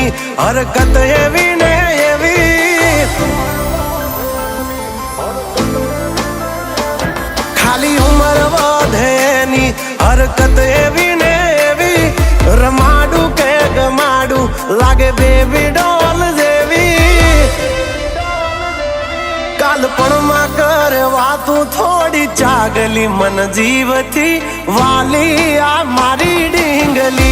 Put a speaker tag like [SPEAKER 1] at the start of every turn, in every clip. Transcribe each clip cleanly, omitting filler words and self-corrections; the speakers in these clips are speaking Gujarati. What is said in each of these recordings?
[SPEAKER 1] એની હરકત એવી ને એવી, ખાલી ઉંમર વધે એની હરકત એવી ને એવી, રમાડું કે ગમાડું લાગે બેબી ડોલ જેવી, કાલપણમાં કરે વાતું થોડી ચાગલી મન જીવથી વાલી આ મારી ડીંગલી,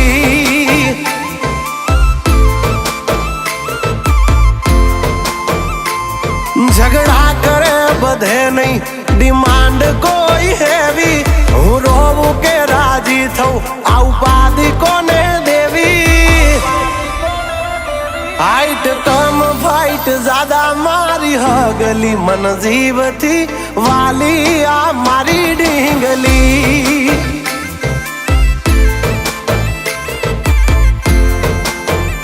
[SPEAKER 1] ઝઘડા કરે બધે નહીં ડિમાન્ડ કોઈ હેવી, હું રોવું કે રાજી થઉં આ ઉપાધિ કોને દેવી, હાઈટ કમ ફાઈટ જ્યાદા મારી હગલી મન જીવથી વાલી આ મારી ડીંગલી,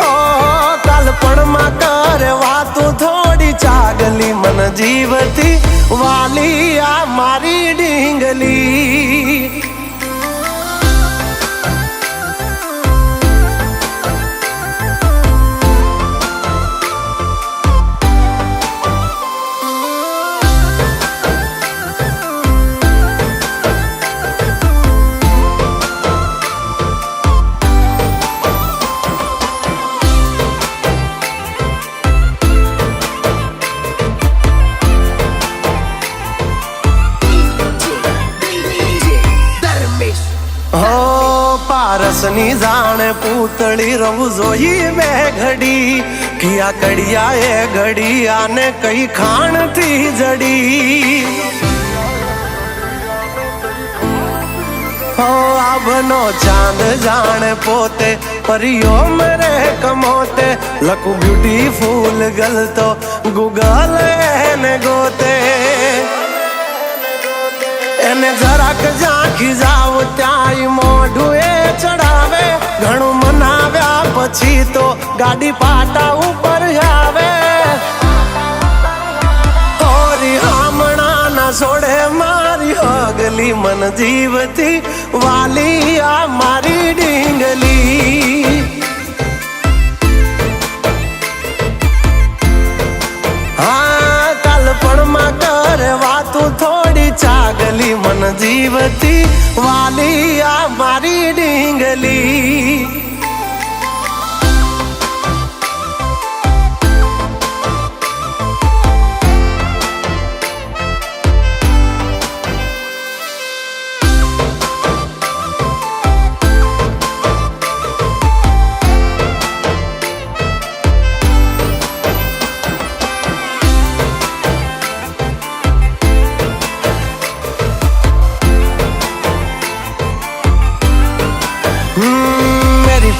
[SPEAKER 1] ઓ કાલપણમાં કરે વાતું થોડી ચાગલી મન જીવથી વાલી આ મારી ડીંગલી, પારસની જાણે પૂતળી રહું જોઈ બે ઘડી, કિયા કડિયા એ ઘડિયાને કઈ ખાણથી જડી, આભનો ચાંદ જાણે પોતે પરિયો મરે કમોતે, લખું બ્યુટીફુલ ગલ તો ગૂગલ એને ગોતે, એને જરાક ઝાંખી જાવ ત્યાંય મોઢું એ ચડાવે, ઘણું મનાવ્યા પછી તો ગાડી પાટા ઉપર આવે, હોરી હામણા ના છોડે મારી હગલી મન જીવથી વાલી આ મારી ડીંગલી, હા કાલપણમાં કરે વાતું થોડી ચાગલી મન જીવથી વાલી આ મારી ડીંગલી,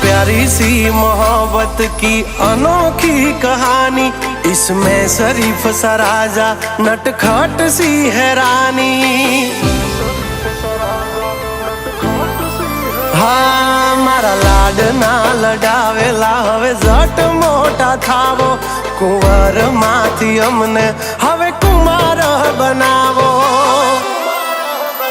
[SPEAKER 1] प्यारी सी मोहब्बत की अनोखी कहानी, इसमें शरीफ सा राजा नटखट सी है रानी, हाँ मारा लाडना लडावेला हवे जट मोटा थावो, कुंवर माथी अमने हवे कुमार बनावो,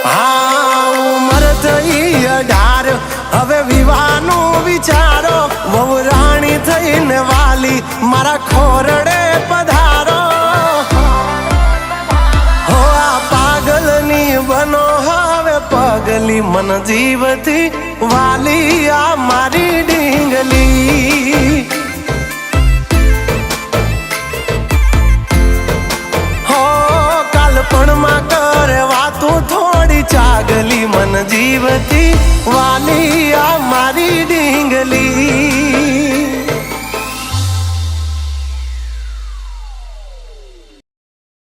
[SPEAKER 1] हाँ उमर थई 18 હવે વિવાહનું વિચારો, વહુ રાણી થઈને વાલી મારા ખોરડે પધારો, હો આ પાગલની બનો હવે પગલી મન જીવથી વાલી આ મારી ડીંગલી, હો કાલપણમાં કરે વાતું થોડી ચાગલી મન જીવથી વાલી